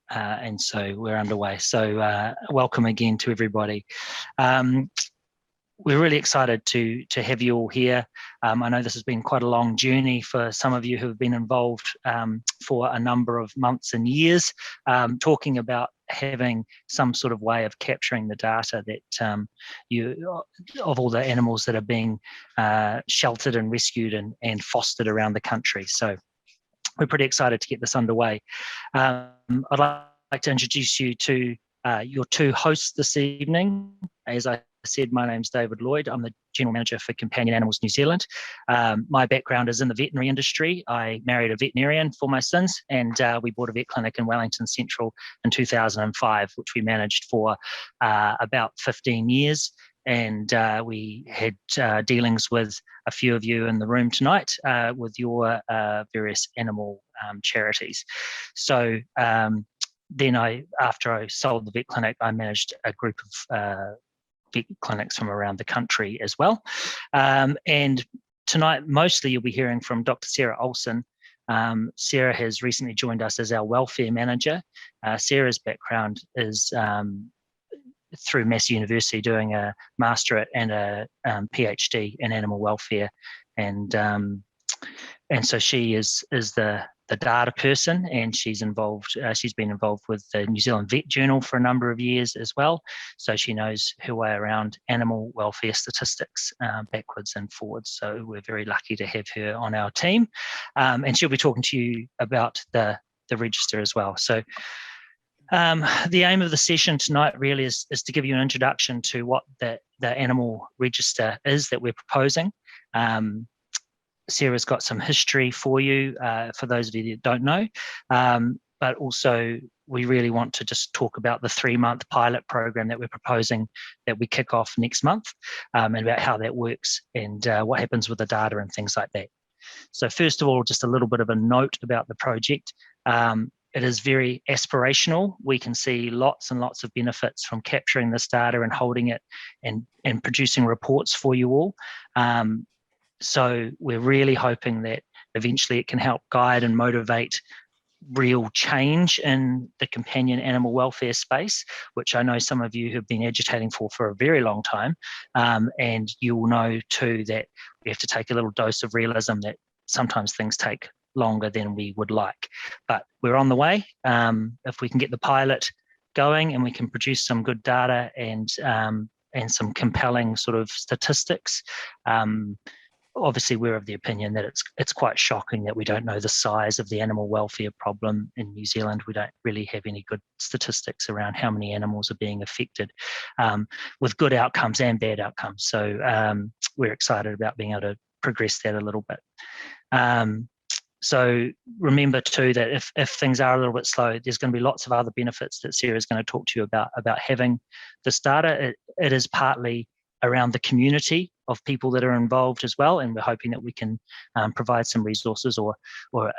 and so we're underway. So welcome again to everybody. We're really excited to have you all here. I know this has been quite a long journey for some of you who have been involved for a number of months and years, talking about having some sort of way of capturing the data that of all the animals that are being sheltered and rescued and fostered around the country. So we're pretty excited to get this underway. I'd like to introduce you to your two hosts this evening. As I said, my name's David Lloyd. I'm the General Manager for Companion Animals New Zealand. My background is in the veterinary industry. I married a veterinarian for my sins, and we bought a vet clinic in Wellington Central in 2005, which we managed for about 15 years. And we had dealings with a few of you in the room tonight with your various animal charities. So then after I sold the vet clinic, I managed a group of vet clinics from around the country as well. And tonight, mostly you'll be hearing from Dr. Sarah Olsen. Sarah has recently joined us as our welfare manager. Sarah's background is through Massey University, doing a masterate and a PhD in animal welfare, and so she is the data person, and she's involved. She's been involved with the New Zealand Vet Journal for a number of years as well. So she knows her way around animal welfare statistics backwards and forwards. So we're very lucky to have her on our team, and she'll be talking to you about the register as well. So the aim of the session tonight really is to give you an introduction to what the animal register is that we're proposing. Sarah's got some history for you, for those of you that don't know, but also we really want to just talk about the 3-month pilot program that we're proposing that we kick off next month, and about how that works and what happens with the data and things like that. So first of all, just a little bit of a note about the project. It is very aspirational. We can see lots and lots of benefits from capturing this data and holding it and producing reports for you all. So we're really hoping that eventually it can help guide and motivate real change in the companion animal welfare space, which I know some of you have been agitating for a very long time. And you will know too that we have to take a little dose of realism that sometimes things take longer than we would like. But we're on the way. If we can get the pilot going and we can produce some good data and some compelling sort of statistics, obviously we're of the opinion that it's quite shocking that we don't know the size of the animal welfare problem in New Zealand. We don't really have any good statistics around how many animals are being affected, with good outcomes and bad outcomes. So we're excited about being able to progress that a little bit. So remember too that if things are a little bit slow, there's going to be lots of other benefits that Sarah's going to talk to you about having this data. It is partly around the community of people that are involved as well, and we're hoping that we can provide some resources or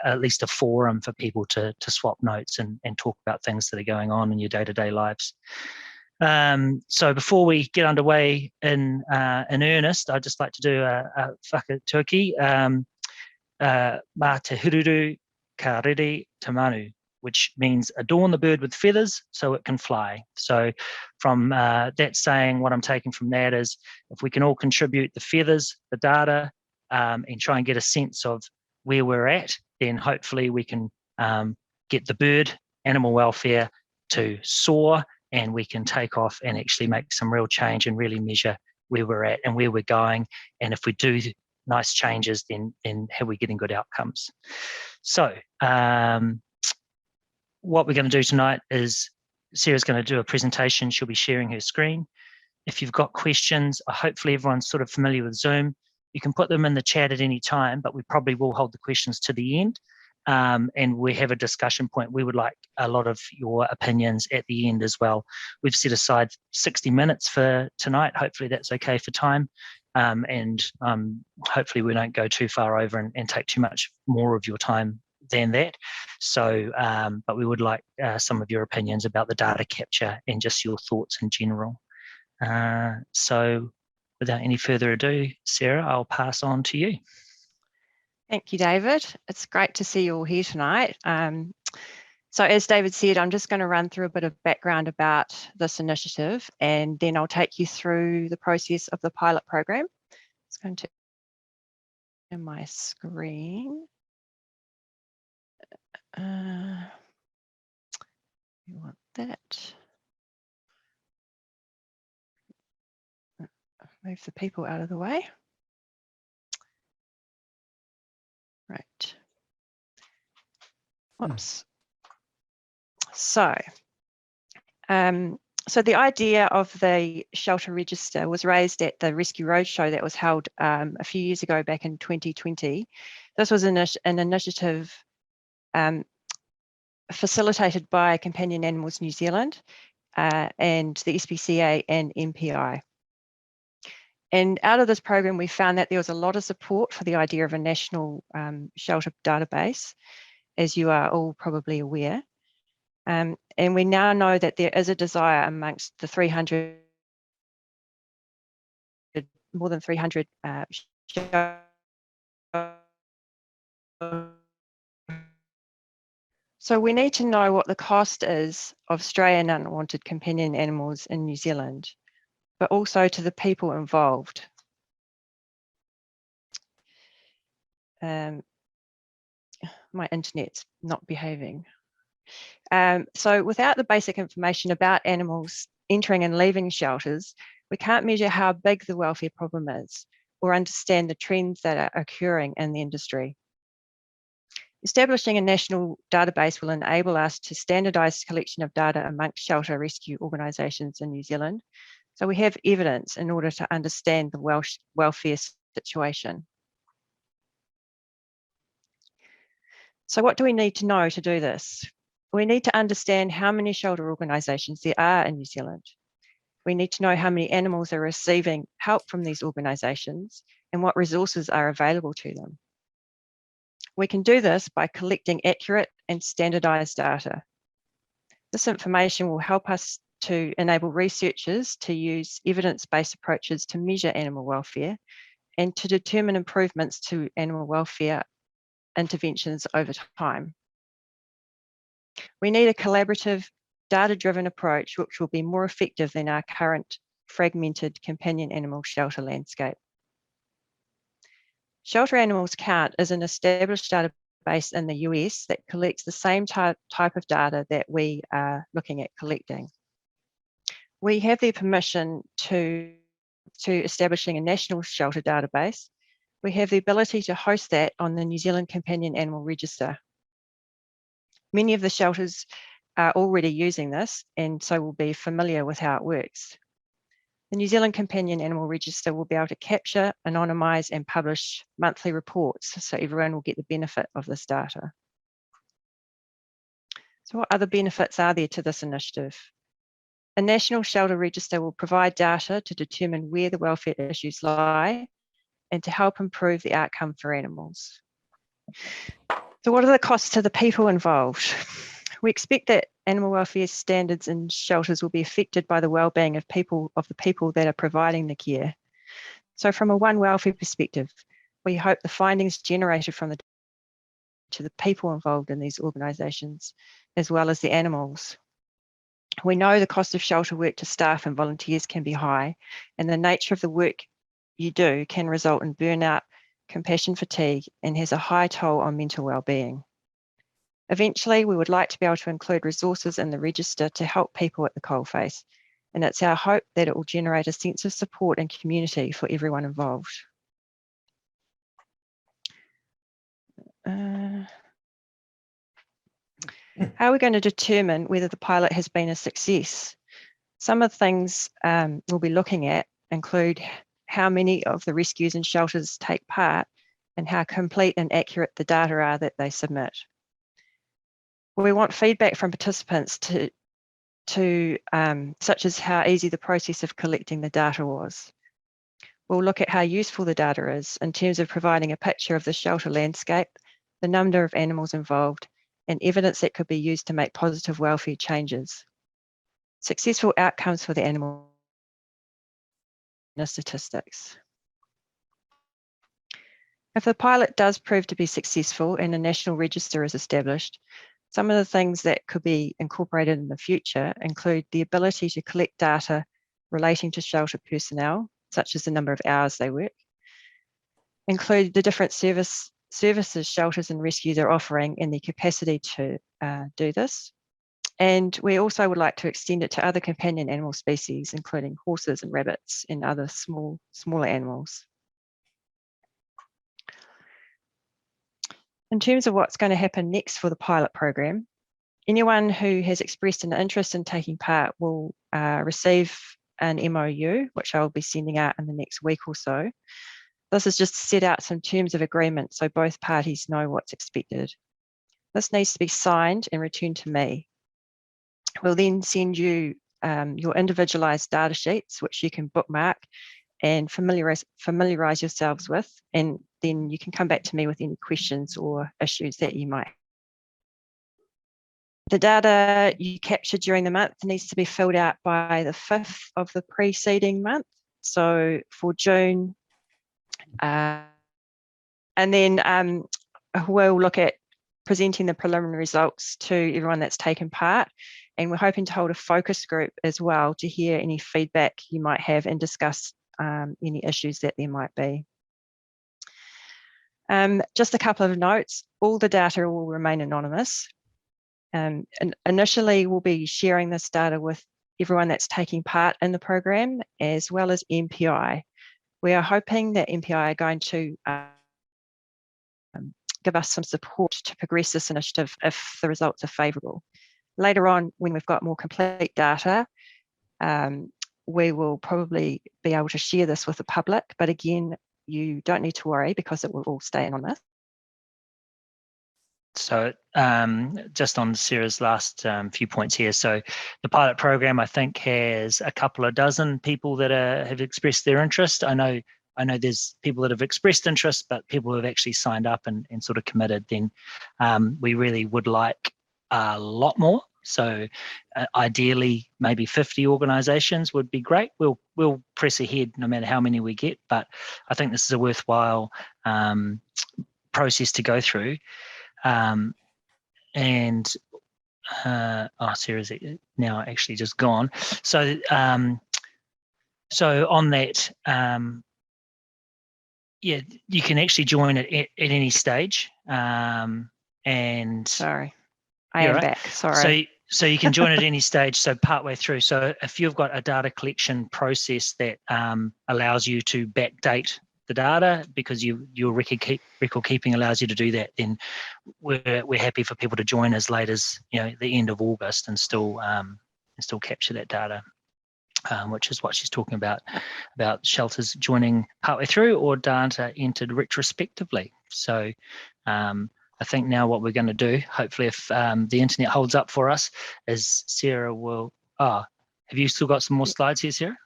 at least a forum for people to swap notes and talk about things that are going on in your day-to-day lives. So before we get underway in earnest, I'd just like to do a whakatauki. Mā te hururu ka rere te manu, which means adorn the bird with feathers so it can fly. So from that saying, what I'm taking from that is if we can all contribute the feathers, the data, and try and get a sense of where we're at, then hopefully we can get the bird, animal welfare to soar, and we can take off and actually make some real change and really measure where we're at and where we're going. And if we do nice changes, then are we getting good outcomes? So what we're going to do tonight is Sarah's going to do a presentation. She'll be sharing her screen. If you've got questions, hopefully everyone's sort of familiar with Zoom. You can put them in the chat at any time, but we probably will hold the questions to the end. And we have a discussion point. We would like a lot of your opinions at the end as well. We've set aside 60 minutes for tonight. Hopefully that's okay for time. And hopefully we don't go too far over and take too much more of your time than that. So, but we would like some of your opinions about the data capture and just your thoughts in general. So without any further ado, Sarah, I'll pass on to you. Thank you, David. It's great to see you all here tonight. So as David said, I'm just going to run through a bit of background about this initiative, and then I'll take you through the process of the pilot program. It's going to in my screen. You want that. Move the people out of the way. Right. Whoops. So the idea of the Shelter Register was raised at the Rescue Roadshow that was held a few years ago, back in 2020. This was an initiative facilitated by Companion Animals New Zealand and the SPCA and MPI. And out of this program, we found that there was a lot of support for the idea of a national shelter database, as you are all probably aware. And we now know that there is a desire amongst the more than 300 So we need to know what the cost is of stray and unwanted companion animals in New Zealand, but also to the people involved. My internet's not behaving. So without the basic information about animals entering and leaving shelters, we can't measure how big the welfare problem is or understand the trends that are occurring in the industry. Establishing a national database will enable us to standardise collection of data amongst shelter rescue organisations in New Zealand, so we have evidence in order to understand the welfare situation. So what do we need to know to do this? We need to understand how many shelter organisations there are in New Zealand. We need to know how many animals are receiving help from these organisations and what resources are available to them. We can do this by collecting accurate and standardised data. This information will help us to enable researchers to use evidence-based approaches to measure animal welfare and to determine improvements to animal welfare interventions over time. We need a collaborative, data-driven approach which will be more effective than our current fragmented companion animal shelter landscape. Shelter Animals Count is an established database in the US that collects the same type of data that we are looking at collecting. We have the permission to establishing a national shelter database. We have the ability to host that on the New Zealand Companion Animal Register. Many of the shelters are already using this and so will be familiar with how it works. The New Zealand Companion Animal Register will be able to capture, anonymise and publish monthly reports so everyone will get the benefit of this data. So what other benefits are there to this initiative? A national shelter register will provide data to determine where the welfare issues lie and to help improve the outcome for animals. So what are the costs to the people involved? We expect that animal welfare standards in shelters will be affected by the well-being of the people that are providing the care. So from a One Welfare perspective, we hope the findings generated from the people involved in these organisations, as well as the animals. We know the cost of shelter work to staff and volunteers can be high, and the nature of the work you do can result in burnout, compassion fatigue, and has a high toll on mental well-being. Eventually, we would like to be able to include resources in the register to help people at the coalface, and it's our hope that it will generate a sense of support and community for everyone involved. How are we going to determine whether the pilot has been a success? Some of the things we'll be looking at include how many of the rescues and shelters take part and how complete and accurate the data are that they submit. We want feedback from participants such as how easy the process of collecting the data was. We'll look at how useful the data is in terms of providing a picture of the shelter landscape, the number of animals involved, and evidence that could be used to make positive welfare changes. Successful outcomes for the animal statistics. If the pilot does prove to be successful and a national register is established, Some of the things that could be incorporated in the future include the ability to collect data relating to shelter personnel, such as the number of hours they work, include the different services shelters and rescues are offering and their capacity to do this. And we also would like to extend it to other companion animal species, including horses and rabbits and other smaller animals. In terms of what's going to happen next for the pilot program, anyone who has expressed an interest in taking part will receive an MOU, which I'll be sending out in the next week or so. This is just to set out some terms of agreement so both parties know what's expected. This needs to be signed and returned to me. We'll then send you your individualised data sheets, which you can bookmark and familiarise yourselves with, and then you can come back to me with any questions or issues that you might. The data you capture during the month needs to be filled out by the 5th of the preceding month. So for June, and then we'll look at presenting the preliminary results to everyone that's taken part. And we're hoping to hold a focus group as well to hear any feedback you might have and discuss any issues that there might be. Just a couple of notes, all the data will remain anonymous. And initially, we'll be sharing this data with everyone that's taking part in the program, as well as MPI. We are hoping that MPI are going to give us some support to progress this initiative if the results are favourable. Later on, when we've got more complete data, we will probably be able to share this with the public, but again, you don't need to worry because it will all stay anonymous. So just on Sarah's last few points here. So the pilot program, I think, has a couple of dozen people that have expressed their interest. I know there's people that have expressed interest, but people who have actually signed up and sort of committed, then we really would like a lot more. So ideally, maybe 50 organisations would be great. We'll press ahead no matter how many we get, but I think this is a worthwhile process to go through. Sarah's now actually just gone. So so on that, yeah, you can actually join it at any stage. And sorry, I am back. Sorry. So you can join at any stage. So partway through. So if you've got a data collection process that allows you to backdate the data because your record keeping allows you to do that, then we're happy for people to join as late as the end of August and still capture that data, which is what she's talking about shelters joining partway through or data entered retrospectively. So I think now what we're going to do, hopefully if the internet holds up for us, is Sarah will. Have you still got some more slides here, Sarah?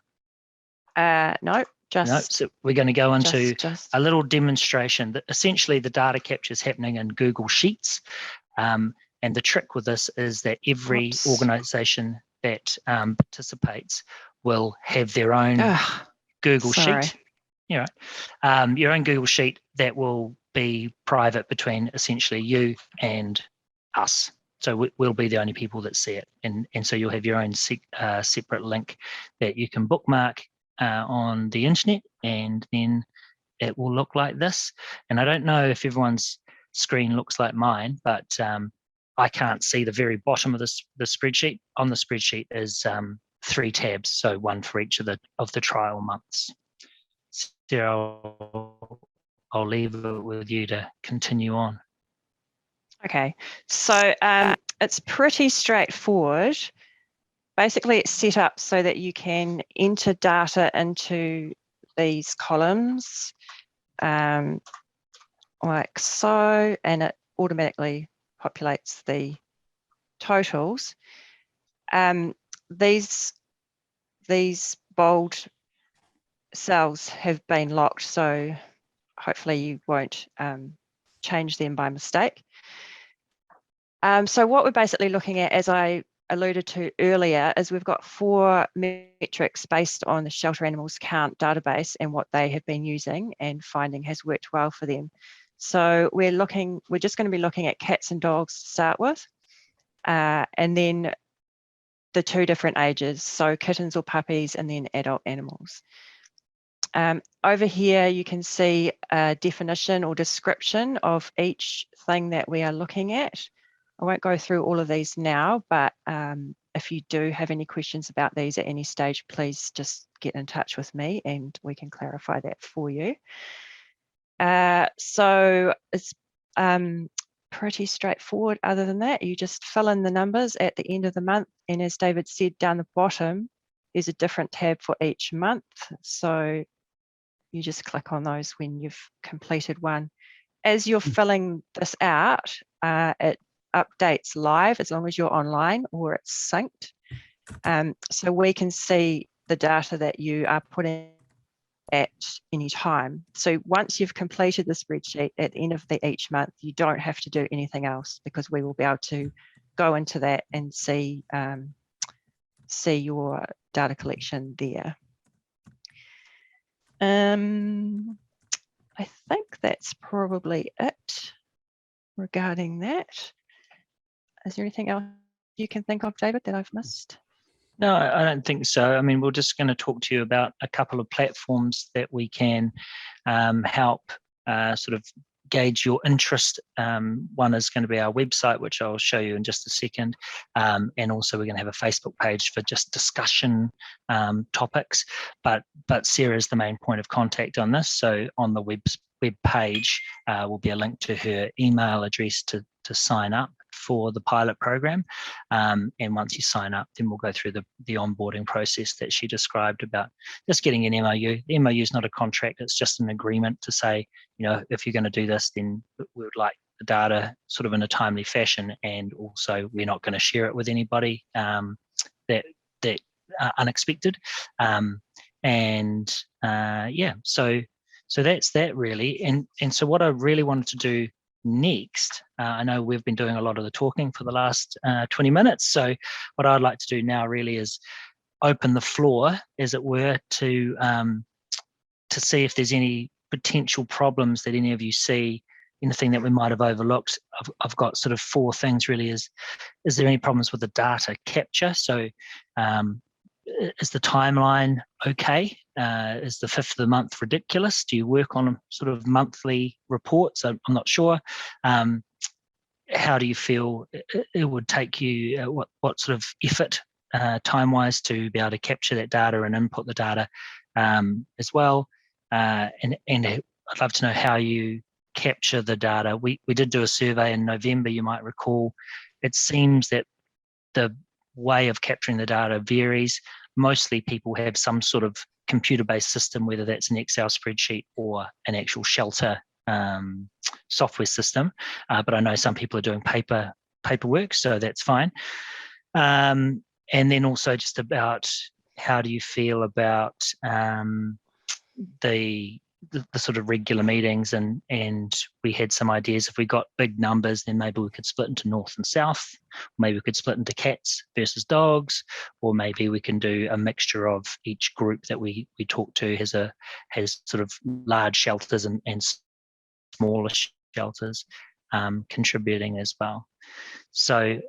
No. No, so we're going to go into a little demonstration that essentially the data capture is happening in Google Sheets. And the trick with this is that every organisation that participates will have their own Google sheet. Your own Google sheet that will be private between essentially you and us. So we'll be the only people that see it. And so you'll have your own separate link that you can bookmark on the internet, and then it will look like this. And I don't know if everyone's screen looks like mine, but I can't see the very bottom of the spreadsheet. On the spreadsheet is 3 tabs, so one for each of the trial months. Sarah, I'll leave it with you to continue on. Okay, so it's pretty straightforward. Basically, it's set up so that you can enter data into these columns like so, and it automatically populates the totals. These bold cells have been locked, so hopefully you won't change them by mistake. So what we're basically looking at, as I alluded to earlier, is we've got 4 metrics based on the Shelter Animals Count database and what they have been using and finding has worked well for them. So we're just going to be looking at cats and dogs to start with. and then the 2 different ages, so kittens or puppies, and then adult animals. Over here, you can see a definition or description of each thing that we are looking at. I won't go through all of these now, but if you do have any questions about these at any stage, please just get in touch with me and we can clarify that for you. So it's pretty straightforward. Other than that, you just fill in the numbers at the end of the month, and as David said, down the bottom there's a different tab for each month, so you just click on those when you've completed one. As you're filling this out, it updates live as long as you're online or it's synced, so we can see the data that you are putting at any time. So once you've completed the spreadsheet at the end of each month, you don't have to do anything else, because we will be able to go into that and see your data collection there. I think that's probably it regarding that. Is there anything else you can think of, David, that I've missed? No, I don't think so. I mean, we're just going to talk to you about a couple of platforms that we can help sort of gauge your interest. One is going to be our website, which I'll show you in just a second. And also we're going to have a Facebook page for just discussion topics. But Sarah is the main point of contact on this. So on the web page will be a link to her email address to sign up for the pilot program, and once you sign up, then we'll go through the onboarding process that she described about just getting an MOU. The MOU is not a contract, it's just an agreement to say, you know, if you're going to do this, then we would like the data sort of in a timely fashion, and also we're not going to share it with anybody that unexpected. Yeah, so that's that really. And so what I really wanted to do next, I know we've been doing a lot of the talking for the last 20 minutes, so what I'd like to do now really is open the floor, as it were, to see if there's any potential problems that any of you see, anything that we might have overlooked. I've got sort of 4 things really. Is there any problems with the data capture? So is the timeline okay? Is the 5th of the month ridiculous? Do you work on sort of monthly reports? I'm not sure. How do you feel it would take you, what sort of effort time-wise to be able to capture that data and input the data as well? And I'd love to know how you capture the data. We did do a survey in November, you might recall. It seems that the way of capturing the data varies. Mostly people have some sort of computer-based system, whether that's an Excel spreadsheet or an actual Shelter software system. But I know some people are doing paperwork, so that's fine. And then also just about how do you feel about the sort of regular meetings, and we had some ideas. If we got big numbers, then maybe we could split into north and south, maybe we could split into cats versus dogs, or maybe we can do a mixture of each group that we talk to has sort of large shelters and smaller shelters contributing as well. So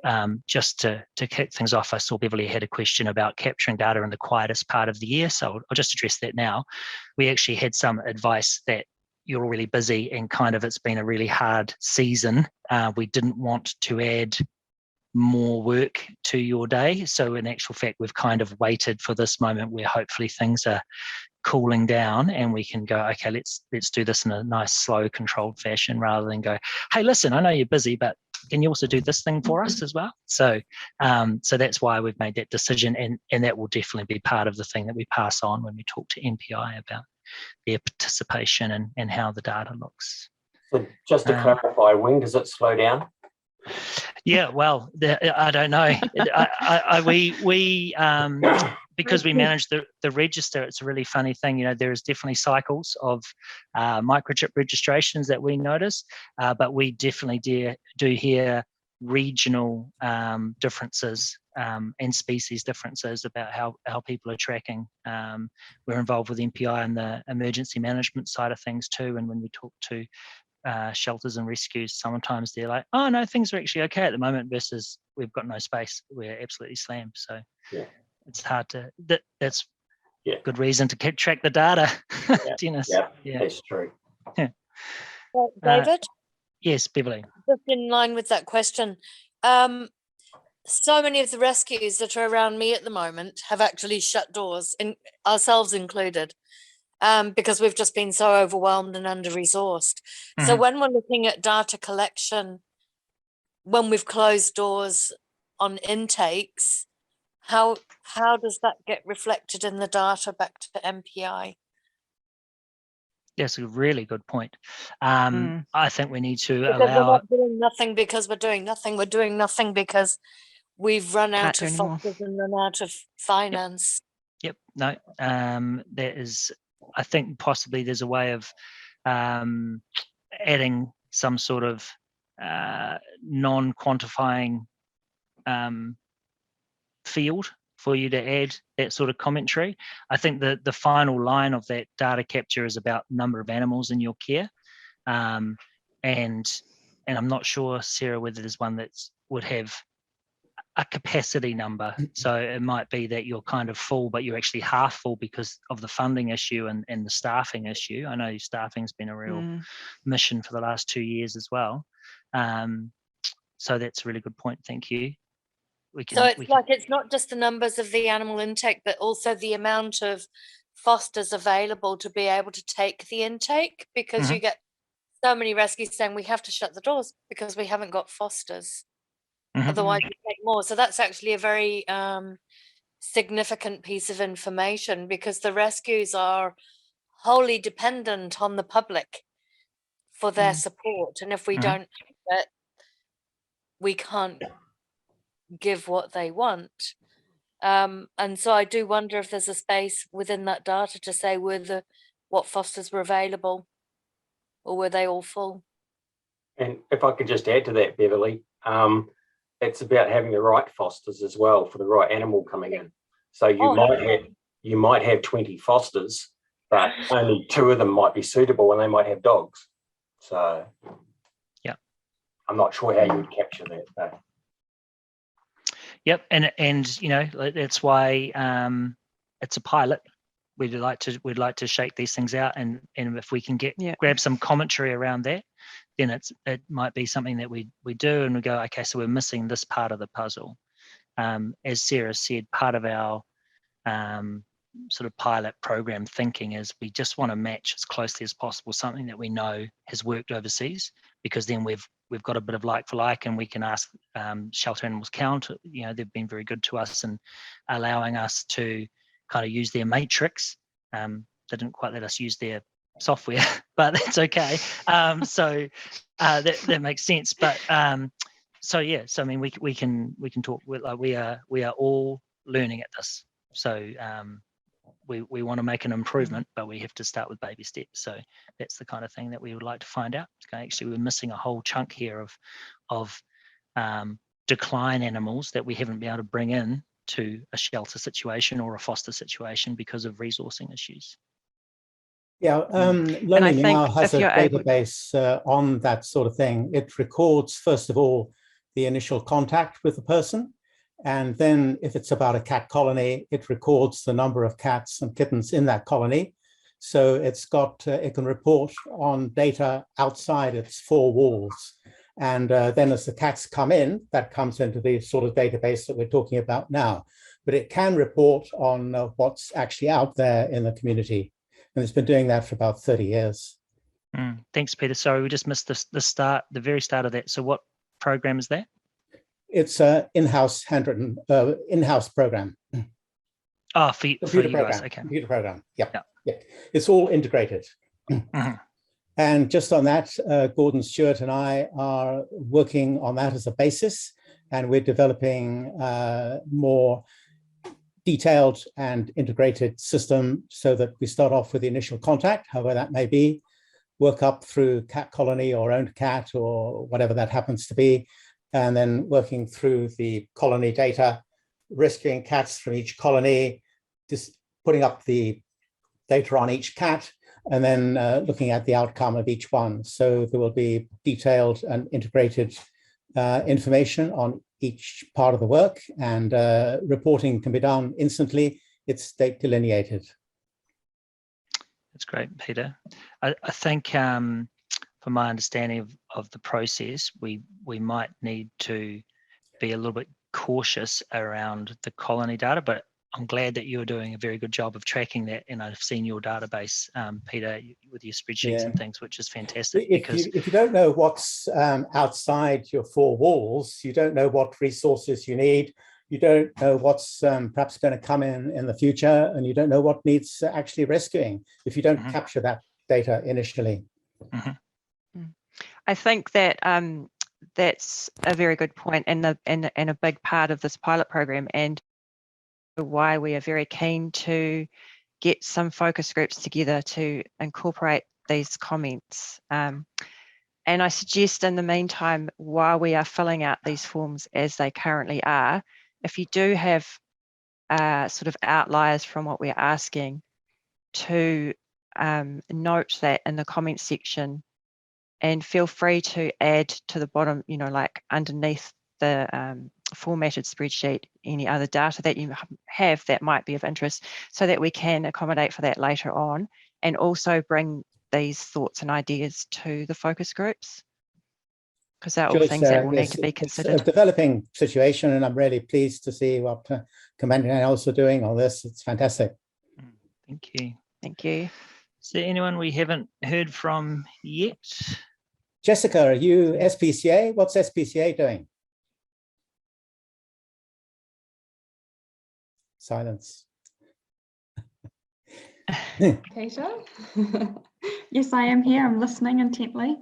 just to kick things off, I saw Beverly had a question about capturing data in the quietest part of the year, so I'll just address that now. We actually had some advice that you're really busy and kind of it's been a really hard season. We didn't want to add more work to your day, so in actual fact we've kind of waited for this moment where hopefully things are cooling down and we can go, okay, let's do this in a nice slow controlled fashion, rather than go, hey, listen, I know you're busy, but can you also do this thing for us as well? So so that's why we've made that decision, and that will definitely be part of the thing that we pass on when we talk to MPI about their participation and how the data looks. So just to clarify, when does it slow down? Yeah, well, I don't know. We because we manage the register, it's a really funny thing. You know, there is definitely cycles of microchip registrations that we notice, but we definitely do hear regional differences and species differences about how people are tracking. We're involved with MPI and the emergency management side of things too, and when we talk to shelters and rescues, sometimes they're like, oh no, things are actually okay at the moment, versus we've got no space, we're absolutely slammed. So it's hard to, that's good reason to track the data. Dennis. Yeah, that's true. Well, David? Yes, Beverly. Just in line with that question, so many of the rescues that are around me at the moment have actually shut doors, ourselves included, because we've just been so overwhelmed and under-resourced. So when we're looking at data collection, when we've closed doors on intakes, how does that get reflected in the data back to MPI? That's a really good point. I think we need to because allow. We're not doing nothing because we're doing nothing. We're doing nothing because we've run out of fosters and run out of finance. Yep. No. There is. I think possibly there's a way of adding some sort of non-quantifying field for you to add that sort of commentary. I think that the final line of that data capture is about number of animals in your care, and I'm not sure, Sarah, whether there's one that would have a capacity number. So it might be that you're kind of full, but you're actually half full because of the funding issue and the staffing issue. I know staffing's been a real mission for the last 2 years as well. So that's a really good point. Thank you. It's not just the numbers of the animal intake, but also the amount of fosters available to be able to take the intake, because you get so many rescues saying we have to shut the doors because we haven't got fosters. Otherwise we take more. So that's actually a very significant piece of information, because the rescues are wholly dependent on the public for their support. And if we don't have it, we can't give what they want. And so I do wonder if there's a space within that data to say what fosters were available, or were they all full? And if I could just add to that, Beverly, it's about having the right fosters as well for the right animal coming in. So you might have 20 fosters, but only 2 of them might be suitable, and they might have dogs. So I'm not sure how you would capture that though. Yep, and you know, that's why it's a pilot. We'd like to shake these things out, and if we can grab some commentary around that, then it might be something that we do, and we go, okay, so we're missing this part of the puzzle. As Sarah said, part of our sort of pilot program thinking is we just want to match as closely as possible something that we know has worked overseas, because then we've got a bit of like for like, and we can ask Shelter Animals Count. You know, they've been very good to us and allowing us to kind of use their matrix. They didn't quite let us use their software, but that's okay. So that makes sense. But so I mean, we can talk. We are all learning at this. So we want to make an improvement, but we have to start with baby steps. So that's the kind of thing that we would like to find out. Okay, actually, we're missing a whole chunk here of decline animals that we haven't been able to bring in to a shelter situation or a foster situation because of resourcing issues. Yeah, Learning Now has a database on that sort of thing. It records, first of all, the initial contact with the person. And then if it's about a cat colony, it records the number of cats and kittens in that colony. So it's got, it can report on data outside its 4 walls. And then as the cats come in, that comes into the sort of database that we're talking about now. But it can report on what's actually out there in the community. And it's been doing that for about 30 years. Thanks, Peter. Sorry, we just missed the very start of that. So what program is that? It's an in-house program. Oh, for you guys, okay. Computer program, yeah. It's all integrated. And just on that, Gordon Stewart and I are working on that as a basis, and we're developing more detailed and integrated system so that we start off with the initial contact, however that may be, work up through cat colony or owned cat or whatever that happens to be, and then working through the colony data, rescuing cats from each colony, just putting up the data on each cat, and then looking at the outcome of each one. So there will be detailed and integrated information on each part of the work, and reporting can be done instantly. It's date delineated. That's great, Peter. I think from my understanding of the process, we might need to be a little bit cautious around the colony data, but I'm glad that you're doing a very good job of tracking that, and I've seen your database, Peter, with your spreadsheets and things, which is fantastic. If you don't know what's outside your four walls, you don't know what resources you need, you don't know what's perhaps going to come in the future, and you don't know what needs actually rescuing if you don't capture that data initially. I think that that's a very good point, and a big part of this pilot program, and why we are very keen to get some focus groups together to incorporate these comments. And I suggest in the meantime, while we are filling out these forms as they currently are, if you do have sort of outliers from what we're asking, to note that in the comments section, and feel free to add to the bottom, you know, like underneath the formatted spreadsheet, any other data that you have that might be of interest, so that we can accommodate for that later on, and also bring these thoughts and ideas to the focus groups, because they're all things that will need to be considered. It's a developing situation, and I'm really pleased to see what Commander and also doing on this. It's fantastic. Thank you. Thank you. Is there anyone we haven't heard from yet? Jessica, are you SPCA? What's SPCA doing? Silence. Peter? Yes, I am here. I'm listening intently.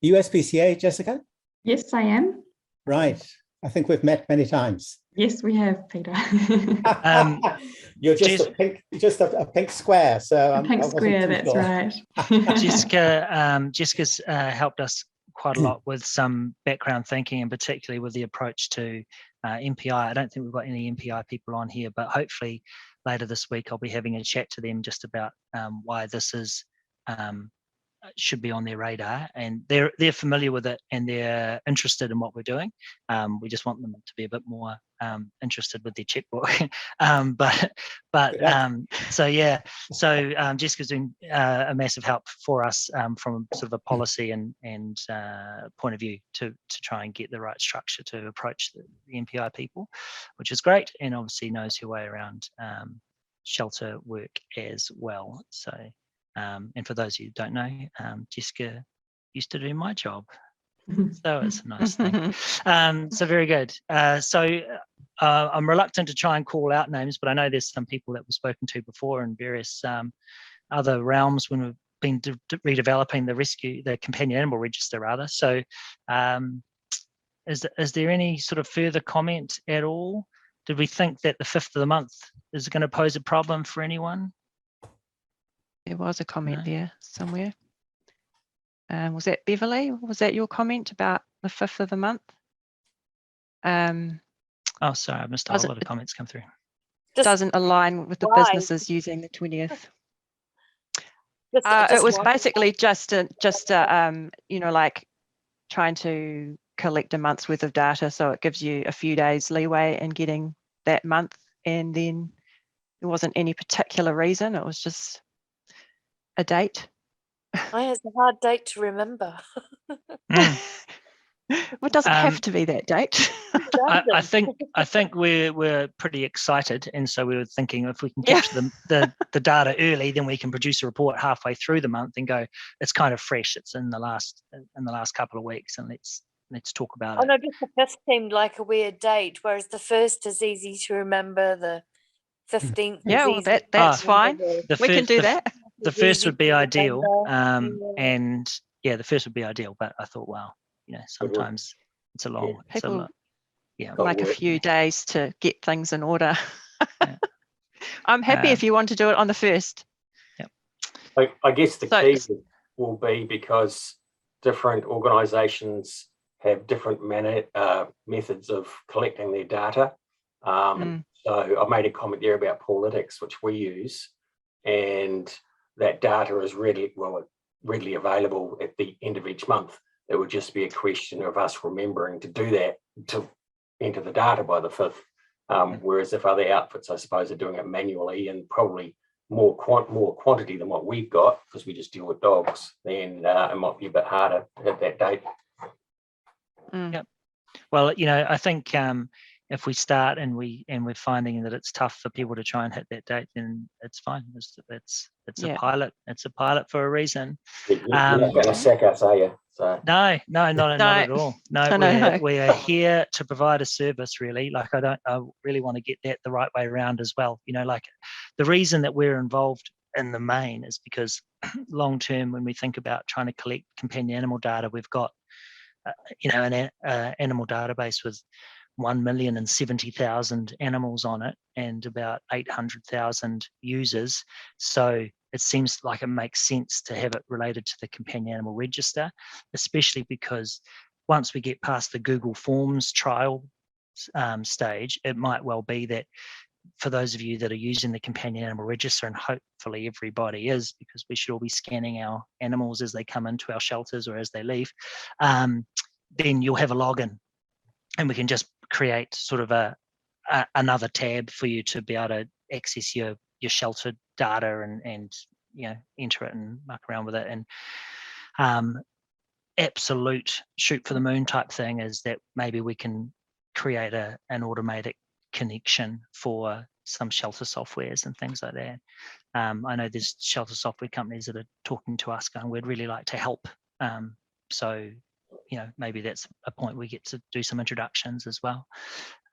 USPCA, Jessica? Yes, I am. Right. I think we've met many times. Yes, we have, Peter. You're just a pink square. So a pink square, that's sure. Right. Jessica's helped us quite a lot with some background thinking, and particularly with the approach to MPI. I don't think we've got any MPI people on here, but hopefully later this week I'll be having a chat to them just about why this is should be on their radar, and they're familiar with it and they're interested in what we're doing. We just want them to be a bit more interested with their checkbook. So Jessica's doing a massive help for us from sort of a policy and point of view to try and get the right structure to approach the MPI people, which is great, and obviously knows her way around shelter work as well. So and for those of you who don't know, Jessica used to do my job, so it's a nice thing. So very good. So I'm reluctant to try and call out names, but I know there's some people that we've spoken to before in various other realms when we've been redeveloping the companion animal register rather. So is there any sort of further comment at all? Did we think that the 5th of the month is going to pose a problem for anyone? There was a comment there somewhere. Was that Beverly? Was that your comment about the 5th of the month? Oh, sorry, I missed a whole lot of comments come through. Doesn't align with the businesses using the 20th. It was basically just you know, like trying to collect a month's worth of data, so it gives you a few days leeway in getting that month, and then there wasn't any particular reason. It was just a date. It's a hard date to remember. Well, it doesn't have to be that date. I think we're pretty excited, and so we were thinking if we can capture the data early, then we can produce a report halfway through the month and go, it's kind of fresh. It's in the last couple of weeks, and let's talk about it. Oh no, just the 5th seemed like a weird date, whereas the 1st is easy to remember. The 15th. Yeah, well, that's fine. We can do that. The 1st would be ideal, and yeah, the 1st would be ideal. But I thought, well, you know, sometimes it's a long, like a few days to get things in order. I'm happy if you want to do it on the 1st. Yeah. I guess the key will be because different organisations have different methods of collecting their data. So I made a comment there about Polytics, which we use, and that data is readily available at the end of each month. It would just be a question of us remembering to do that, to enter the data by the 5th. Whereas if other outfits, I suppose, are doing it manually and probably more quantity than what we've got, because we just deal with dogs, then it might be a bit harder at that date. Yep. Well, I think if we start and we're finding that it's tough for people to try and hit that date, then it's fine. It's a pilot. It's a pilot for a reason. You're not going to sack us, are you? So. No, not at all. No, we are here to provide a service, really. Like I really want to get that the right way around as well. Like the reason that we're involved in the main is because long term, when we think about trying to collect companion animal data, we've got an animal database with 1,070,000 animals on it and about 800,000 users. So it seems like it makes sense to have it related to the companion animal register, especially because once we get past the Google Forms trial stage, it might well be that for those of you that are using the companion animal register, and hopefully everybody is, because we should all be scanning our animals as they come into our shelters or as they leave, then you'll have a login, and we can just create sort of another tab for you to be able to access your shelter data and enter it and muck around with it. And absolute shoot for the moon type thing is that maybe we can create an automated connection for some shelter softwares and things like that. I know there's shelter software companies that are talking to us going, we'd really like to help. So maybe that's a point we get to do some introductions as well.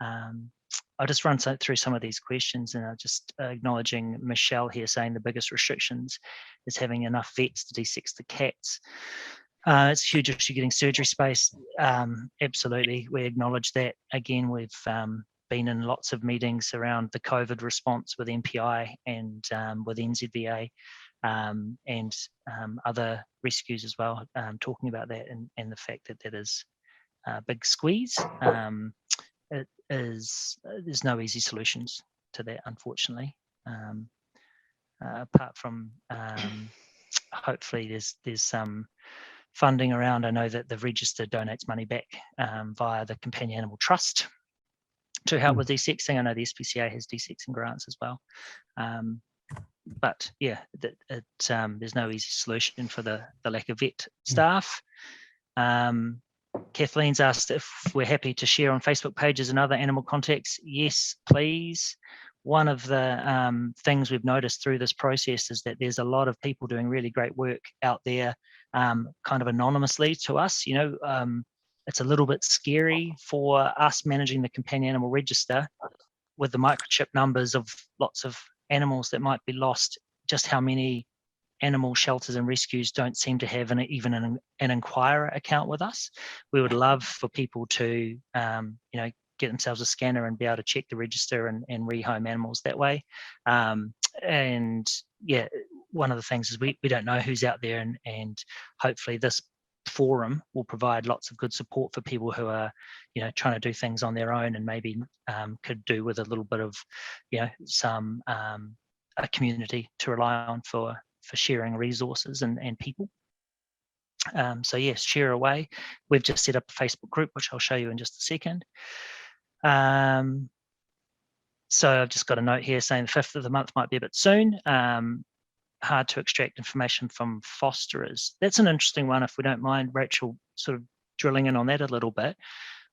I'll just run through some of these questions, and I'll just acknowledging Michelle here saying the biggest restrictions is having enough vets to de-sex the cats. It's a huge issue getting surgery space. Absolutely, we acknowledge that. Again, we've been in lots of meetings around the COVID response with MPI and with NZVA. And other rescues as well, talking about that and the fact that that is a big squeeze. There's no easy solutions to that, unfortunately. Apart from hopefully there's some funding around. I know that the register donates money back via the Companion Animal Trust to help with de-sexing. I know the SPCA has de-sexing grants as well. But yeah, there's no easy solution for the lack of vet staff. Kathleen's asked if we're happy to share on Facebook pages and other animal contacts. Yes, please. One of the things we've noticed through this process is that there's a lot of people doing really great work out there, kind of anonymously to us. It's a little bit scary for us managing the companion animal register with the microchip numbers of lots of animals that might be lost. Just how many animal shelters and rescues don't seem to have even an inquirer account with us. We would love for people to get themselves a scanner and be able to check the register and rehome animals that way. And yeah, one of the things is we don't know who's out there, and hopefully this forum will provide lots of good support for people who are trying to do things on their own and maybe could do with a little bit of some a community to rely on for sharing resources and people. So yes, share away. We've just set up a Facebook group, which I'll show you in just a second. So I've just got a note here saying the 5th of the month might be a bit soon. Hard to extract information from fosterers. That's an interesting one, if we don't mind, Rachel, sort of drilling in on that a little bit.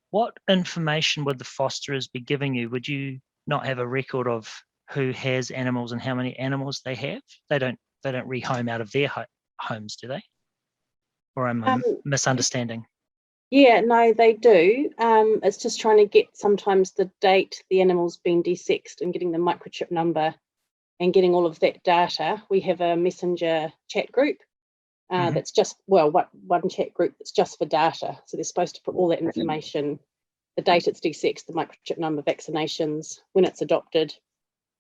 What information would the fosterers be giving you? Would you not have a record of who has animals and how many animals they have? They don't rehome out of their homes, do they? Or am I misunderstanding? Yeah, no, they do. It's just trying to get sometimes the date the animal's been de-sexed and getting the microchip number and getting all of that data. We have a messenger chat group that's just, one chat group that's just for data. So they're supposed to put all that information, the date it's de-sexed, the microchip number, vaccinations, when it's adopted.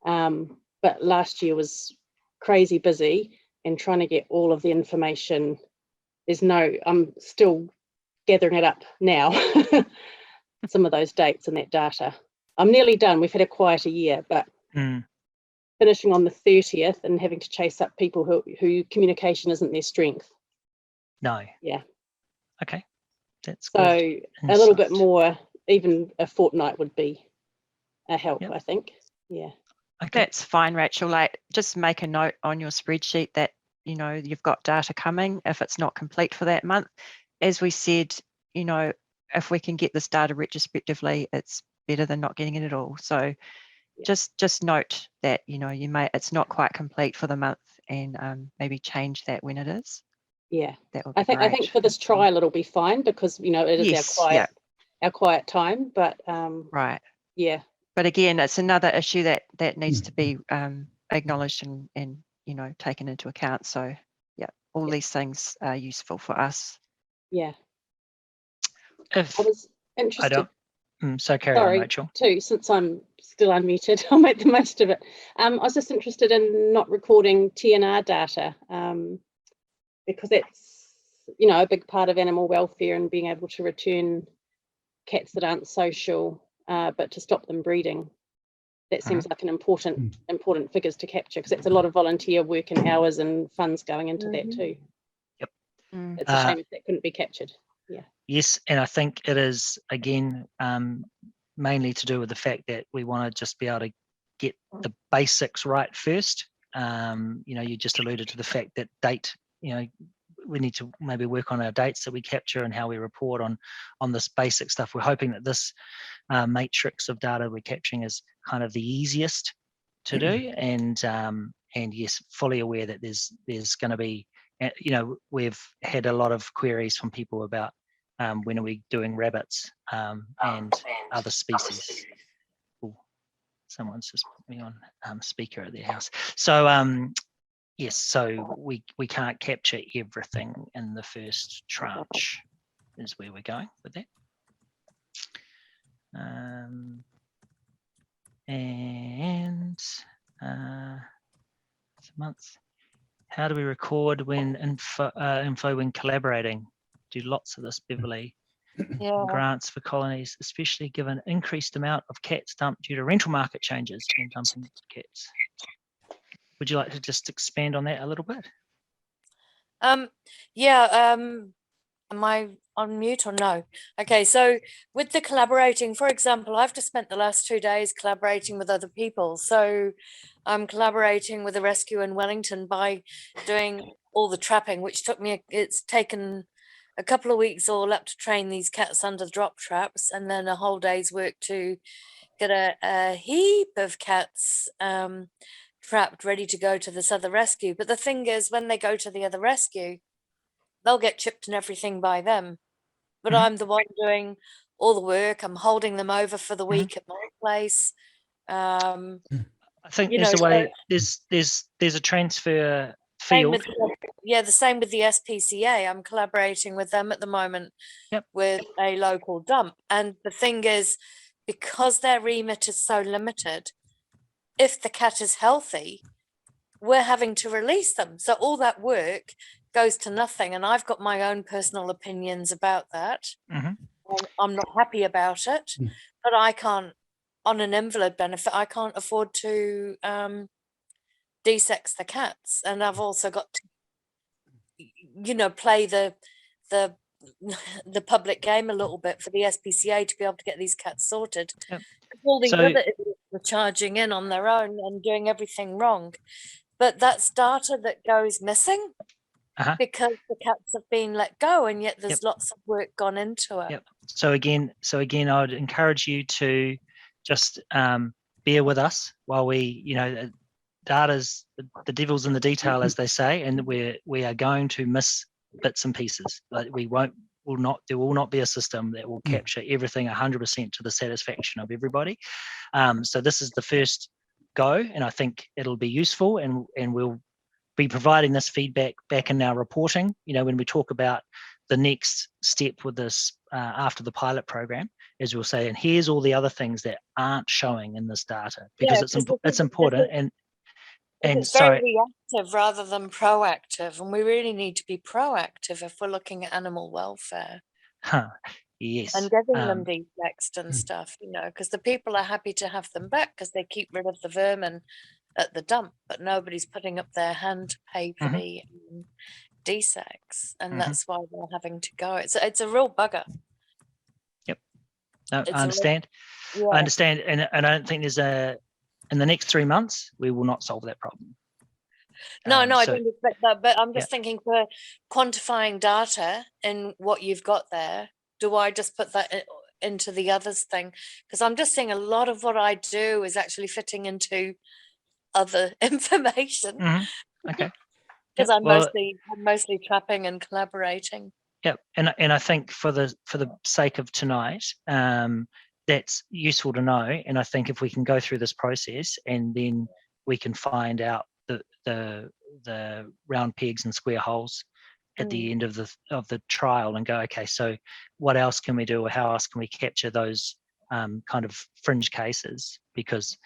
But last year was crazy busy and trying to get all of the information. I'm still gathering it up now, some of those dates and that data. I'm nearly done. We've had a quieter year, but finishing on the 30th and having to chase up people who communication isn't their strength. No. Yeah. Okay. That's so good. A little bit more, even a fortnight would be a help, I think. Yeah. Okay. That's fine, Rachel. Like, just make a note on your spreadsheet that, you know, you've got data coming if it's not complete for that month. As we said, you know, if we can get this data retrospectively, it's better than not getting it at all. So just note that, you know, it's not quite complete for the month, and maybe change that when it is. Yeah, that would be great. I think for this trial it'll be fine, because, you know, it is our quiet time. But right. Yeah. But again, it's another issue that needs to be acknowledged and you know, taken into account. So all these things are useful for us. Yeah. I was interested. So carry on, Rachel. Too, since I'm still unmuted, I'll make the most of it. I was just interested in not recording TNR data, because it's, you know, a big part of animal welfare, and being able to return cats that aren't social, but to stop them breeding. That seems like an important figures to capture, because it's a lot of volunteer work and hours and funds going into that too. Yep. It's a shame if that couldn't be captured. Yeah. Yes, and I think it is, again, mainly to do with the fact that we want to just be able to get the basics right first. You know, you just alluded to the fact that date, you know, we need to maybe work on our dates that we capture and how we report on this basic stuff. We're hoping that this matrix of data we're capturing is kind of the easiest to do, and yes, fully aware that there's going to be, you know, we've had a lot of queries from people about when are we doing rabbits and other species. Ooh, someone's just put me on speaker at their house. So yes, so we can't capture everything in the first tranche, is where we're going with that. And months. How do we record when info when collaborating? Do lots of this, Beverly. Grants for colonies, especially given increased amount of cats dumped due to rental market changes and dumping cats. Would you like to just expand on that a little bit? Am I on mute or no? Okay, so with the collaborating, for example, I've just spent the last 2 days collaborating with other people. So I'm collaborating with a rescue in Wellington by doing all the trapping, which took me, it's taken a couple of weeks all up to train these cats under drop traps, and then a whole day's work to get a heap of cats trapped, ready to go to this other rescue. But the thing is, when they go to the other rescue, they'll get chipped and everything by them. But I'm the one doing all the work. I'm holding them over for the week at my place. I think there's a way, there's a transfer field. The same with the SPCA. I'm collaborating with them at the moment with a local dump. And the thing is, because their remit is so limited, if the cat is healthy, we're having to release them. So all that work goes to nothing. And I've got my own personal opinions about that. I'm not happy about it, but I can't, on an invalid benefit, I can't afford to desex the cats. And I've also got to, you know, play the public game a little bit for the SPCA to be able to get these cats sorted. All these other idiots are charging in on their own and doing everything wrong. But that's data that goes missing because the cats have been let go, and yet there's lots of work gone into it. So again, I would encourage you to just bear with us while we, you know, data's the devil's in the detail, as they say, and we are going to miss bits and pieces. Like there will not be a system that will capture everything 100% to the satisfaction of everybody. So this is the first go, and I think it'll be useful, and we'll be providing this feedback back in our reporting, you know, when we talk about the next step with this after the pilot program, as we'll say, and here's all the other things that aren't showing in this data, because it's important. And it's very reactive rather than proactive, and we really need to be proactive if we're looking at animal welfare. Yes. And getting them desexed and stuff, you know, because the people are happy to have them back because they keep rid of the vermin at the dump, but nobody's putting up their hand to pay for the DSACs, and that's why they're having to go. It's a real bugger. Yep. No, It's I understand. Yeah. I understand, and I don't think there's in the next 3 months we will not solve that problem. No, I don't expect that, but I'm just thinking for quantifying data and what you've got there, do I just put that into the others thing? Because I'm just seeing a lot of what I do is actually fitting into other information. Okay. Because I'm mostly trapping and collaborating. Yeah, and I think for the sake of tonight, that's useful to know. And I think if we can go through this process and then we can find out the round pegs and square holes at the end of the trial and go, okay, so what else can we do, or how else can we capture those kind of fringe cases? Because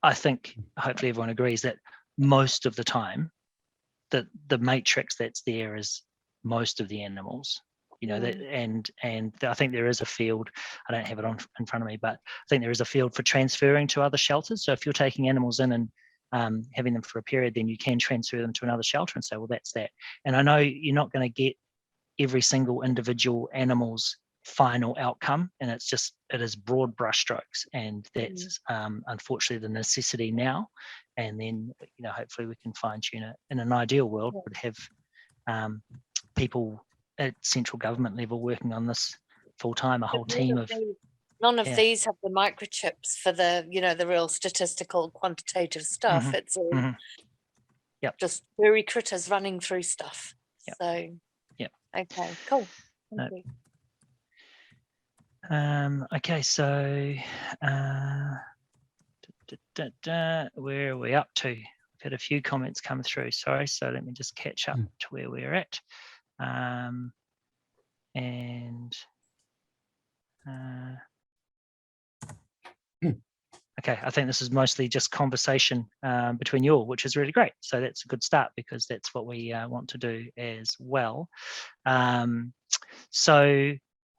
I think hopefully everyone agrees that most of the time the matrix that's there is most of the animals, and I think there is a field, I don't have it in front of me, but I think there is a field for transferring to other shelters. So if you're taking animals in and having them for a period, then you can transfer them to another shelter and say, well, that's that. And I know you're not going to get every single individual animal's final outcome, and it is broad brushstrokes, and that's unfortunately the necessity now. And then hopefully we can fine tune it. In an ideal world, would have people at central government level working on this full time, a whole team of. None of these have the microchips for the the real statistical quantitative stuff. It's all just furry critters running through stuff. So okay, cool. Thank you. Okay, so where are we up to? We've had a few comments come through. Sorry, so let me just catch up to where we're at. Okay, I think this is mostly just conversation between you all, which is really great. So that's a good start, because that's what we want to do as well. So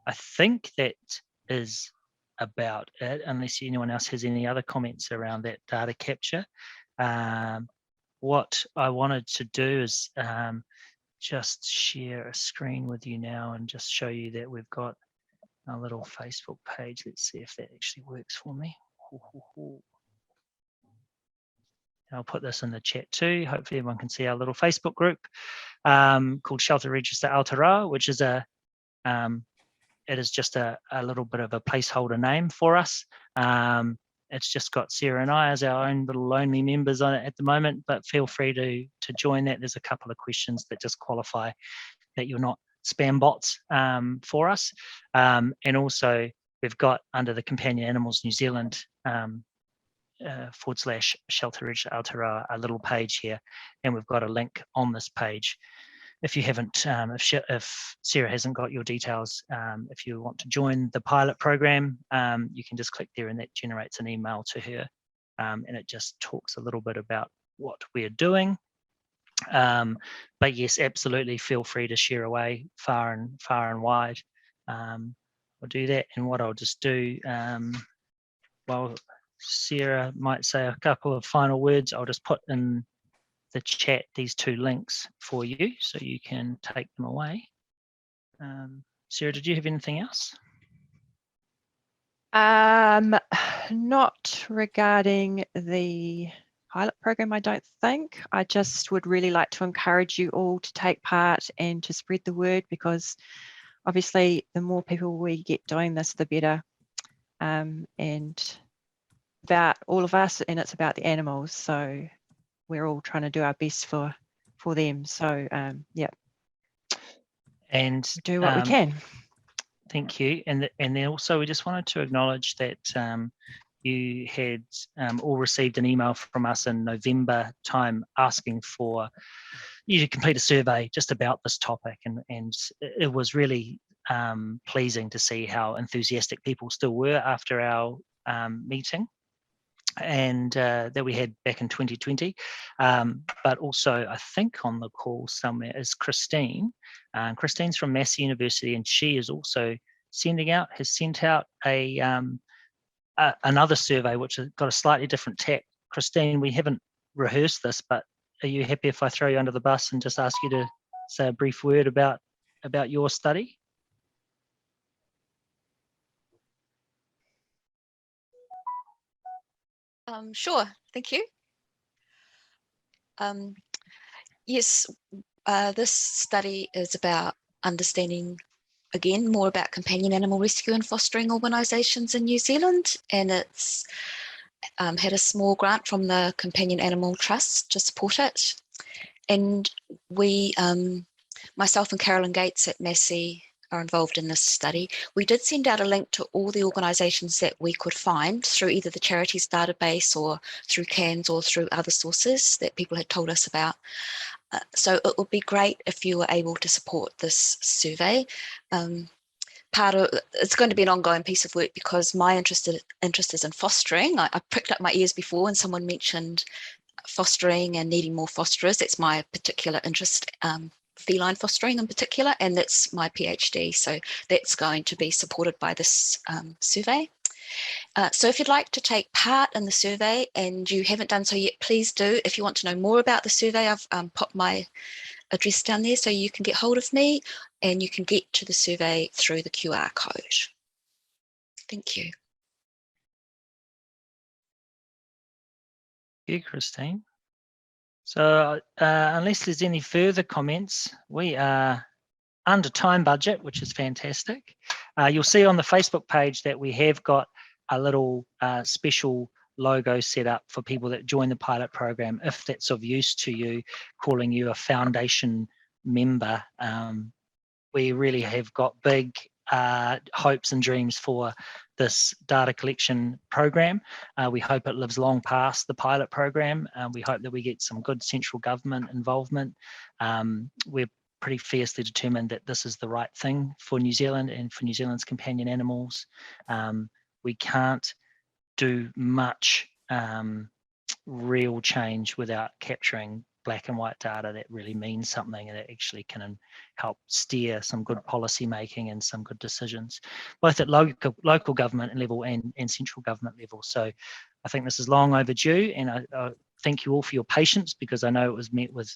I think that is about it, unless anyone else has any other comments around that data capture. What I wanted to do is just share a screen with you now and just show you that we've got a little Facebook page. Let's see if that actually works for me. I'll put this in the chat too. Hopefully everyone can see our little Facebook group called Shelter Register Aotearoa, which is it is just a little bit of a placeholder name for us. It's just got Sarah and I as our own little lonely members on it at the moment, but feel free to join that. There's a couple of questions that just qualify that you're not spam bots for us. And also we've got under the Companion Animals New Zealand /Shelter Register Aotearoa a little page here, and we've got a link on this page. If you haven't, if Sarah hasn't got your details, if you want to join the pilot program, you can just click there and that generates an email to her, and it just talks a little bit about what we're doing. But yes, absolutely feel free to share away far and wide. I'll do that, and what I'll just do, while Sarah might say a couple of final words, I'll just put in the chat these two links for you so you can take them away. Sarah, did you have anything else? Not regarding the pilot program, I don't think. I just would really like to encourage you all to take part and to spread the word, because obviously the more people we get doing this, the better. And about all of us, and it's about the animals. So we're all trying to do our best for them. So yeah, and do what we can. Thank you. And then also we just wanted to acknowledge that you had all received an email from us in November time asking for you to complete a survey just about this topic, and it was really pleasing to see how enthusiastic people still were after our meeting and that we had back in 2020, but also I think on the call somewhere is Christine. Christine's from Massey University, and she is also has sent out another survey which has got a slightly different tack Christine, we haven't rehearsed this, but are you happy if I throw you under the bus and just ask you to say a brief word about your study? Sure, thank you. Yes, this study is about understanding, again, more about companion animal rescue and fostering organisations in New Zealand, and it's had a small grant from the Companion Animal Trust to support it. And we, myself and Carolyn Gates at Massey are involved in this study. We did send out a link to all the organisations that we could find through either the charities database or through CANS or through other sources that people had told us about. So it would be great if you were able to support this survey. It's going to be an ongoing piece of work because my interest is in fostering. I pricked up my ears before when someone mentioned fostering and needing more fosterers. That's my particular interest, feline fostering in particular, and that's my PhD. So that's going to be supported by this survey. So if you'd like to take part in the survey and you haven't done so yet, please do. If you want to know more about the survey, I've popped my address down there so you can get hold of me, and you can get to the survey through the QR code. Thank you. Thank you, Christine. So unless there's any further comments, we are under time budget, which is fantastic. You'll see on the Facebook page that we have got a little special logo set up for people that join the pilot program, if that's of use to you, calling you a foundation member. We really have got big hopes and dreams for this data collection program. We hope it lives long past the pilot program. We hope that we get some good central government involvement. We're pretty fiercely determined that this is the right thing for New Zealand and for New Zealand's companion animals. We can't do much real change without capturing black and white data that really means something and that actually can help steer some good policy making and some good decisions, both at local government level and central government level. So I think this is long overdue, and I thank you all for your patience, because I know it was met with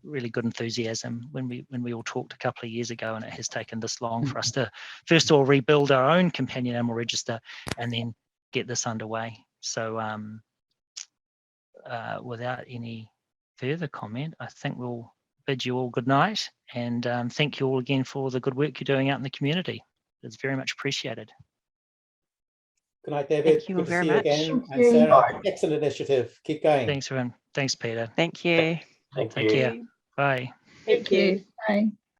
really good enthusiasm when we all talked a couple of years ago, and it has taken this long for us to first of all rebuild our own companion animal register and then get this underway. So without any further comment, I think we'll bid you all good night, and thank you all again for the good work you're doing out in the community. It's very much appreciated. Good night, David. Thank you Good to very see you much. again. And Sarah, excellent initiative. Keep going. Thanks, everyone. Thanks, Peter. Thank you. Thank Take you. care. Bye. Thank you. Bye.